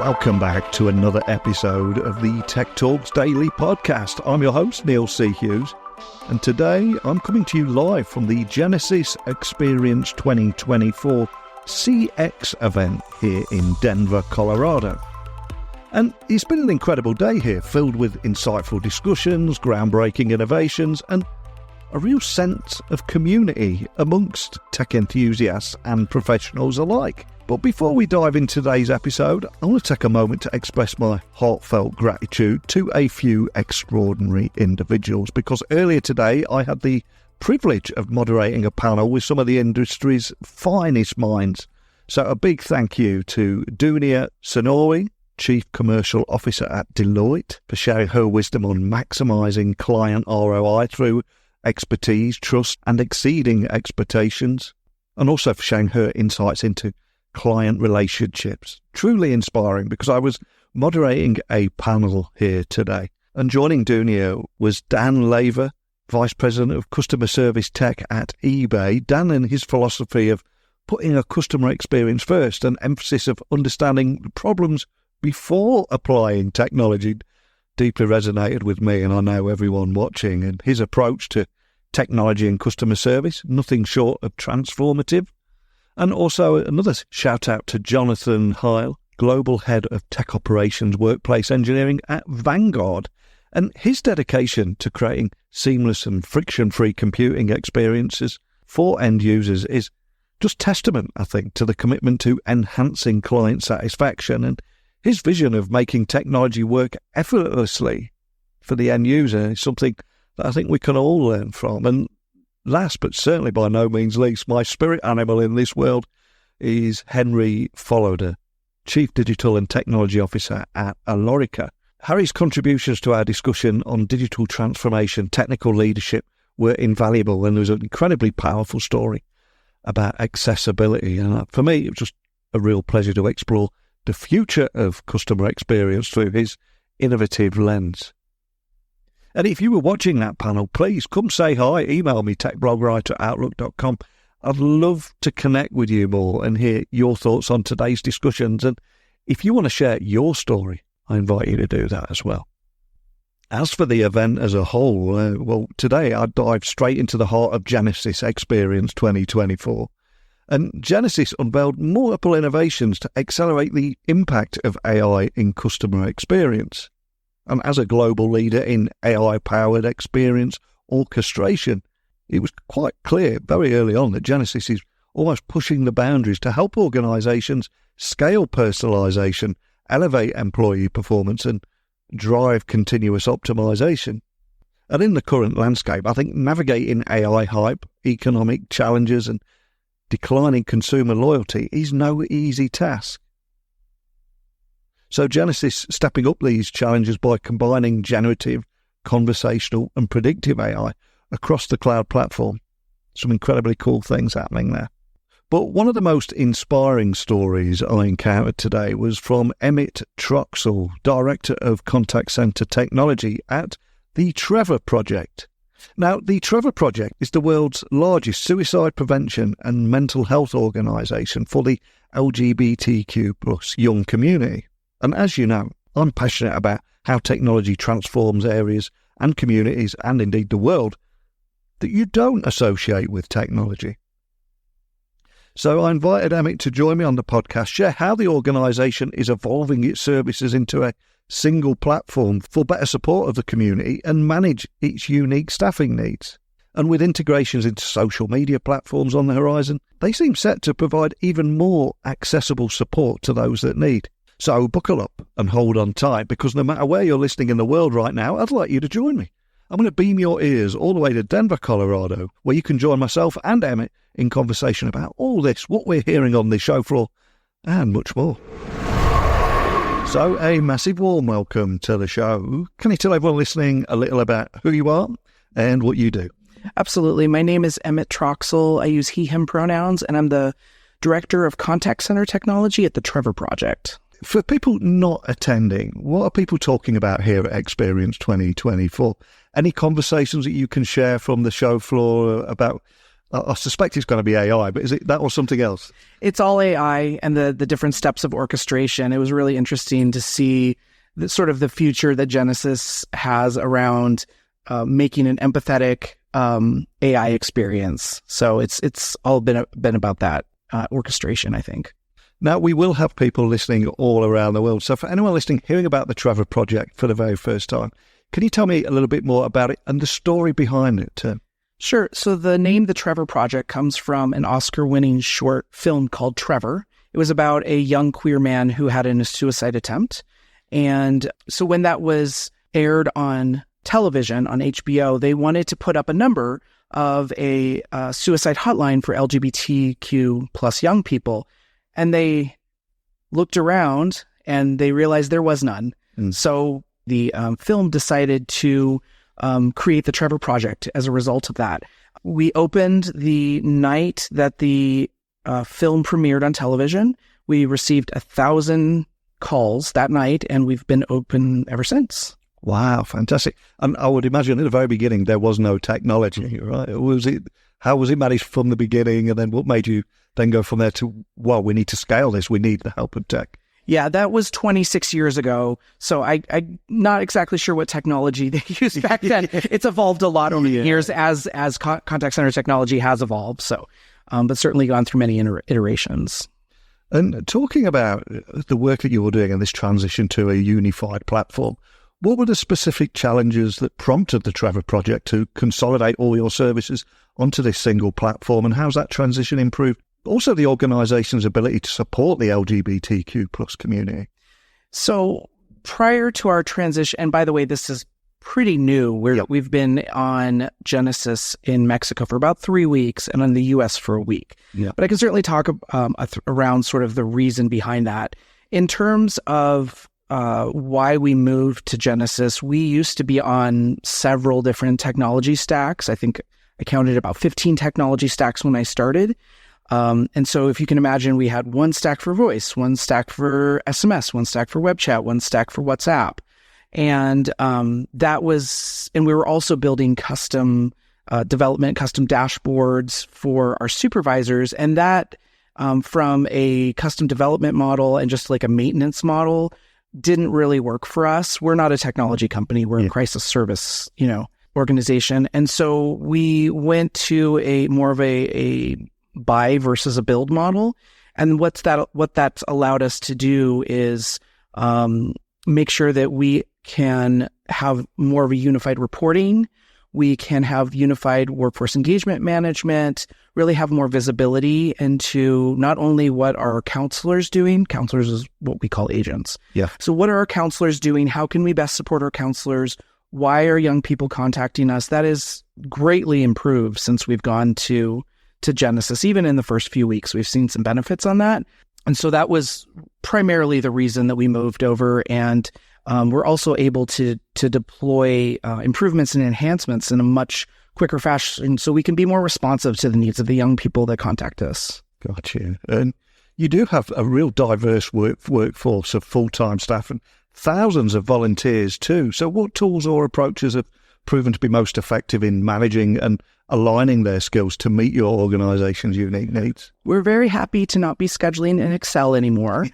Welcome back to another episode of the Tech Talks Daily podcast. I'm your host, Neil C. Hughes, and today I'm coming to you live from the Genesys Xperience 2024 CX event here in Denver, Colorado. And it's been an incredible day here, filled with insightful discussions, groundbreaking innovations, and a real sense of community amongst tech enthusiasts and professionals alike. But before we dive into today's episode, I want to take a moment to express my heartfelt gratitude to a few extraordinary individuals, because earlier today I had the privilege of moderating a panel with some of the industry's finest minds. So a big thank you to Dunia Sonori, Chief Commercial Officer at Deloitte, for sharing her wisdom on maximising client ROI through expertise, trust and exceeding expectations, and also for sharing her insights into client relationships. Truly inspiring, because I was moderating a panel here today, and joining Dunia was Dan Laver, Vice President of Customer Service Tech at eBay. Dan and his philosophy of putting a customer experience first and emphasis of understanding the problems before applying technology deeply resonated with me, and I know everyone watching. And his approach to technology and customer service, nothing short of transformative. And also another shout out to Jonathan Heil, Global Head of Tech Operations Workplace Engineering at Vanguard. And his dedication to creating seamless and friction-free computing experiences for end users is just testament, I think, to the commitment to enhancing client satisfaction, and his vision of making technology work effortlessly for the end user is something that I think we can all learn from. And last but certainly by no means least, my spirit animal in this world is Henry Folloder, Chief Digital and Technology Officer at Alorica. Harry's contributions to our discussion on digital transformation, technical leadership were invaluable, and there was an incredibly powerful story about accessibility. And for me, it was just a real pleasure to explore the future of customer experience through his innovative lens. And if you were watching that panel, please come say hi. Email me, techblogwriter@outlook.com. I'd love to connect with you more and hear your thoughts on today's discussions. And if you want to share your story, I invite you to do that as well. As for the event as a whole, well, today I dive straight into the heart of Genesys Xperience 2024. And Genesys unveiled multiple innovations to accelerate the impact of AI in customer experience. And as a global leader in AI-powered experience orchestration, it was quite clear very early on that Genesys is almost pushing the boundaries to help organizations scale personalization, elevate employee performance, and drive continuous optimization. And in the current landscape, I think navigating AI hype, economic challenges, and declining consumer loyalty is no easy task. So Genesys stepping up these challenges by combining generative, conversational and predictive AI across the cloud platform. Some incredibly cool things happening there. But one of the most inspiring stories I encountered today was from Emmett Troxel, Director of Contact Center Technology at the Trevor Project. Now, the Trevor Project is the world's largest suicide prevention and mental health organisation for the LGBTQ plus young community. And as you know, I'm passionate about how technology transforms areas and communities, and indeed the world, that you don't associate with technology. So I invited Emmett to join me on the podcast, share how the organisation is evolving its services into a single platform for better support of the community and manage its unique staffing needs. And with integrations into social media platforms on the horizon, they seem set to provide even more accessible support to those that need. So buckle up and hold on tight, because no matter where you're listening in the world right now, I'd like you to join me. I'm going to beam your ears all the way to Denver, Colorado, where you can join myself and Emmett in conversation about all this, what we're hearing on the show floor, and much more. So a massive warm welcome to the show. Can you tell everyone listening a little about who you are and what you do? Absolutely. My name is Emmett Troxel. I use he, him pronouns, and I'm the Director of Contact Center Technology at the Trevor Project. For people not attending, what are people talking about here at Xperience 2024? Any conversations that you can share from the show floor about, I suspect it's going to be AI, but is it that or something else? It's all AI and the different steps of orchestration. It was really interesting to see the sort of the future that Genesys has around making an empathetic AI experience. So it's all been about that orchestration, I think. Now, we will have people listening all around the world. So for anyone listening, hearing about the Trevor Project for the very first time, can you tell me a little bit more about it and the story behind it, Tim? Sure. So the name The Trevor Project comes from an Oscar-winning short film called Trevor. It was about a young queer man who had a suicide attempt. And so when that was aired on television, on HBO, they wanted to put up a number of a suicide hotline for LGBTQ plus young people. And they looked around and they realized there was none. So the film decided to create the Trevor Project as a result of that. We opened the night that the film premiered on television. We received 1,000 calls that night, and we've been open ever since. Wow, fantastic. And I would imagine at the very beginning there was no technology, right? How was it managed from the beginning, and then what made you then go from there to, well, we need to scale this, we need the help of tech? Yeah, that was 26 years ago. So I'm not exactly sure what technology they used back then. It's evolved a lot over the years as contact center technology has evolved. So, but certainly gone through many iterations. And talking about the work that you were doing and this transition to a unified platform, what were the specific challenges that prompted the Trevor Project to consolidate all your services onto this single platform, and how's that transition improved also the organization's ability to support the LGBTQ plus community? So prior to our transition, and by the way, this is pretty new. We've been on Genesys in Mexico for about 3 weeks and in the US for a week. But I can certainly talk around sort of the reason behind that. In terms of why we moved to Genesys, we used to be on several different technology stacks. I think I counted about 15 technology stacks when I started. And so if you can imagine, we had one stack for voice, one stack for SMS, one stack for web chat, one stack for WhatsApp. And we were also building custom development, custom dashboards for our supervisors. And that from a custom development model and just like a maintenance model didn't really work for us. We're not a technology company. We're a crisis service, organization. And so we went to a more of a buy versus a build model. And what that's allowed us to do is make sure that we can have more of a unified reporting. We can have unified workforce engagement management, really have more visibility into not only what are our counselors doing. Counselors is what we call agents. So what are our counselors doing? How can we best support our counselors? Why are young people contacting us? That is greatly improved since we've gone to Genesys. Even in the first few weeks, we've seen some benefits on that. And so that was primarily the reason that we moved over. And we're also able to deploy improvements and enhancements in a much quicker fashion so we can be more responsive to the needs of the young people that contact us. Gotcha. And you do have a real diverse workforce of full-time staff and thousands of volunteers too. So what tools or approaches have proven to be most effective in managing and aligning their skills to meet your organization's unique needs? We're very happy to not be scheduling in Excel anymore.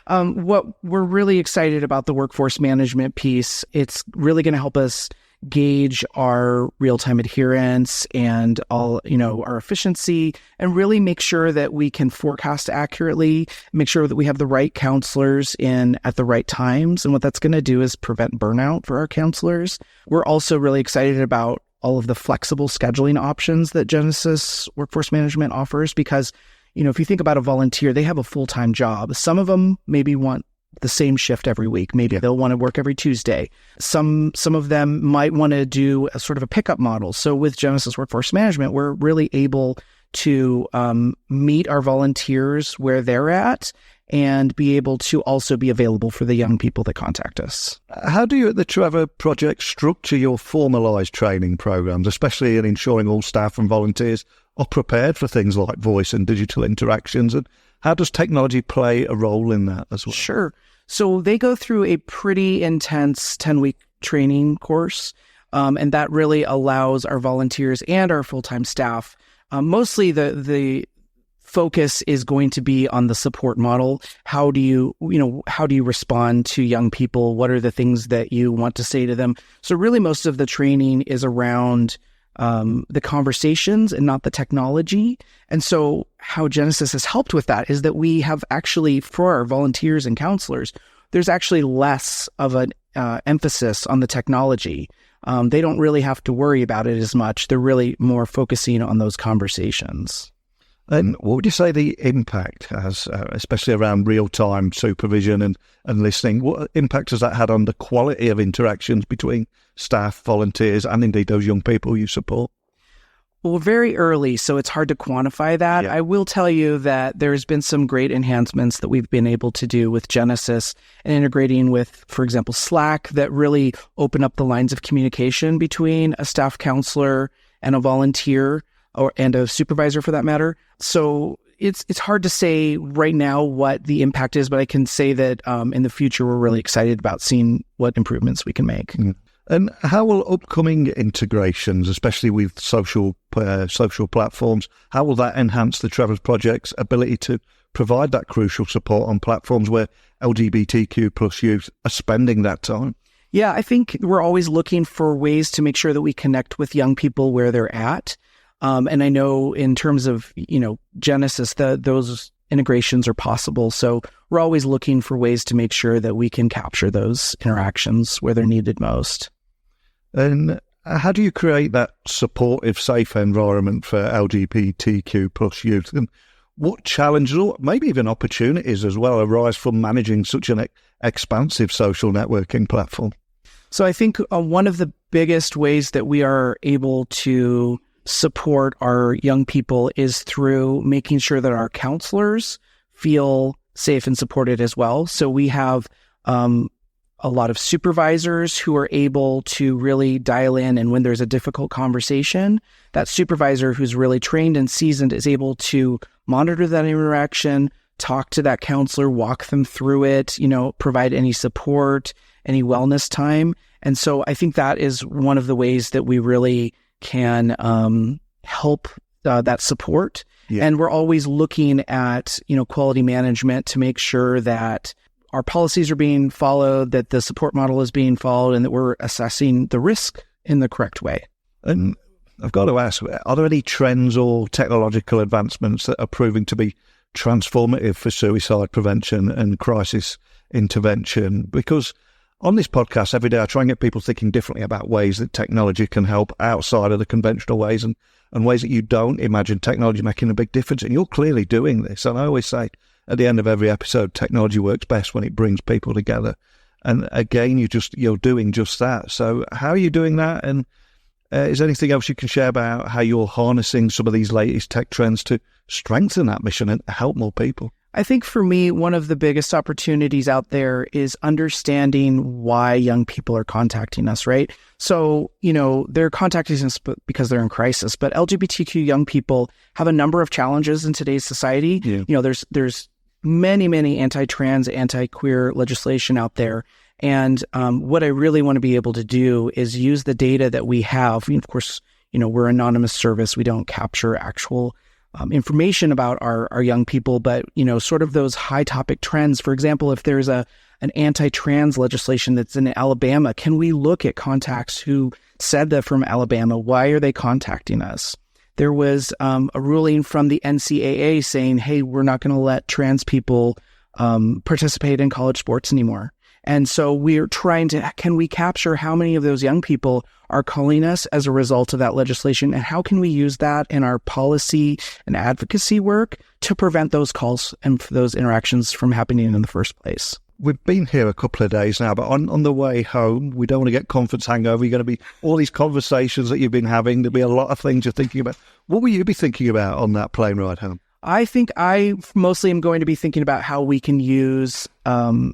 What we're really excited about the workforce management piece, it's really going to help us gauge our real-time adherence and all, our efficiency, and really make sure that we can forecast accurately, make sure that we have the right counselors in at the right times. And what that's going to do is prevent burnout for our counselors. We're also really excited about all of the flexible scheduling options that Genesys Workforce Management offers, because, if you think about a volunteer, they have a full-time job. Some of them maybe want the same shift every week. Maybe they'll want to work every Tuesday. Some of them might want to do a sort of a pickup model. So with Genesys Workforce Management, we're really able to meet our volunteers where they're at and be able to also be available for the young people that contact us. How do you at the Trevor Project structure your formalized training programs, especially in ensuring all staff and volunteers are prepared for things like voice and digital interactions? And how does technology play a role in that as well? Sure. So they go through a pretty intense 10-week training course. And that really allows our volunteers and our full-time staff. Mostly the focus is going to be on the support model. How do you respond to young people? What are the things that you want to say to them? So really most of the training is around the conversations and not the technology. And so how Genesys has helped with that is that we have actually, for our volunteers and counselors, there's actually less of an emphasis on the technology. They don't really have to worry about it as much. They're really more focusing on those conversations. And what would you say the impact has, especially around real-time supervision and listening? What impact has that had on the quality of interactions between staff, volunteers, and indeed those young people you support? Well, very early, so it's hard to quantify that. Yeah. I will tell you that there's been some great enhancements that we've been able to do with Genesys and integrating with, for example, Slack, that really open up the lines of communication between a staff counselor and a volunteer, and a supervisor for that matter. So it's hard to say right now what the impact is, but I can say that in the future, we're really excited about seeing what improvements we can make. Mm. And how will upcoming integrations, especially with social platforms, how will that enhance the Trevor Project's ability to provide that crucial support on platforms where LGBTQ plus youth are spending that time? Yeah, I think we're always looking for ways to make sure that we connect with young people where they're at. And I know in terms of, Genesys, those integrations are possible. So we're always looking for ways to make sure that we can capture those interactions where they're needed most. And how do you create that supportive, safe environment for LGBTQ plus youth? And what challenges or maybe even opportunities as well arise from managing such an expansive social networking platform? So I think one of the biggest ways that we are able to support our young people is through making sure that our counselors feel safe and supported as well. So we have a lot of supervisors who are able to really dial in, and when there's a difficult conversation, that supervisor who's really trained and seasoned is able to monitor that interaction, talk to that counselor, walk them through it, provide any support, any wellness time. And so I think that is one of the ways that we really can help that support. Yeah. And we're always looking at, quality management to make sure that our policies are being followed, that the support model is being followed, and that we're assessing the risk in the correct way. And I've got to ask, are there any trends or technological advancements that are proving to be transformative for suicide prevention and crisis intervention? Because on this podcast, every day I try and get people thinking differently about ways that technology can help outside of the conventional ways and ways that you don't imagine technology making a big difference. And you're clearly doing this. And I always say at the end of every episode, technology works best when it brings people together. And again, you're doing just that. So how are you doing that? And is there anything else you can share about how you're harnessing some of these latest tech trends to strengthen that mission and help more people? I think for me, one of the biggest opportunities out there is understanding why young people are contacting us, right? So, they're contacting us because they're in crisis, but LGBTQ young people have a number of challenges in today's society. Yeah. There's many, many anti-trans, anti-queer legislation out there. And what I really want to be able to do is use the data that we have. Of course, we're an anonymous service. We don't capture actual information about our young people, but, sort of those high topic trends. For example, if there's an anti-trans legislation that's in Alabama, can we look at contacts who said that from Alabama? Why are they contacting us? There was a ruling from the NCAA saying, hey, we're not going to let trans people participate in college sports anymore. And so we're trying to, can we capture how many of those young people are calling us as a result of that legislation? And how can we use that in our policy and advocacy work to prevent those calls and those interactions from happening in the first place? We've been here a couple of days now, but on the way home, we don't want to get conference hangover. You're going to be all these conversations that you've been having. There'll be a lot of things you're thinking about. What will you be thinking about on that plane ride home? I think I mostly am going to be thinking about how we can use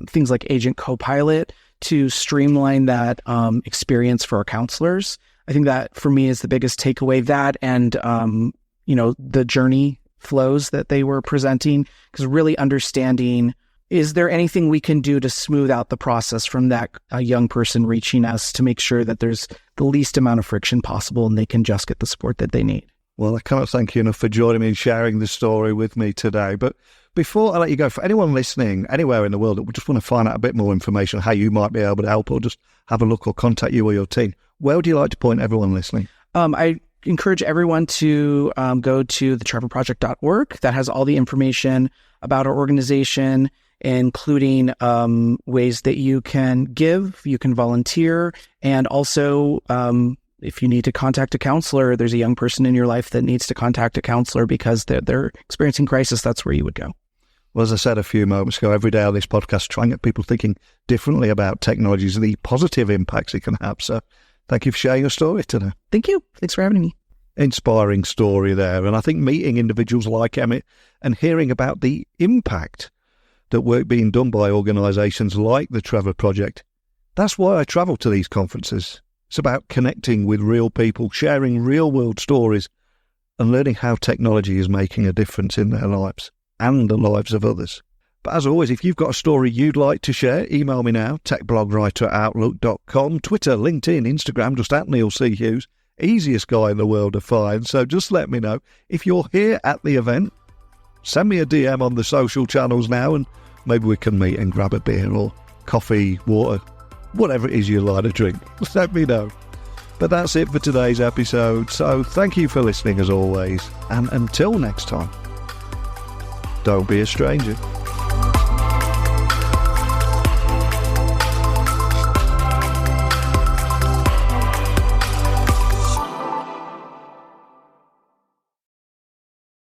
things like Agent Copilot to streamline that experience for our counselors. I think that for me is the biggest takeaway, that and, the journey flows that they were presenting, because really understanding is there anything we can do to smooth out the process from that young person reaching us to make sure that there's the least amount of friction possible and they can just get the support that they need? Well, I can't thank you enough for joining me and sharing this story with me today. But before I let you go, for anyone listening anywhere in the world that would just want to find out a bit more information on how you might be able to help or just have a look or contact you or your team, where would you like to point everyone listening? I encourage everyone to go to the trevorproject.org. That has all the information about our organization, including ways that you can give, you can volunteer, and also if you need to contact a counselor, there's a young person in your life that needs to contact a counselor because they're experiencing crisis, that's where you would go. Well, as I said a few moments ago, every day on this podcast, trying to get people thinking differently about technologies and the positive impacts it can have. So thank you for sharing your story today. Thank you. Thanks for having me. Inspiring story there. And I think meeting individuals like Emmett and hearing about the impact that work being done by organisations like the Trevor Project, that's why I travel to these conferences. It's about connecting with real people, sharing real-world stories, and learning how technology is making a difference in their lives and the lives of others. But as always, if you've got a story you'd like to share, email me now, techblogwriter@outlook.com, Twitter, LinkedIn, Instagram, just @NeilCHughes. Easiest guy in the world to find, so just let me know. If you're here at the event, send me a DM on the social channels now, and maybe we can meet and grab a beer or coffee, water, whatever it is you like to drink. Let me know. But that's it for today's episode, so thank you for listening as always, and until next time, don't be a stranger.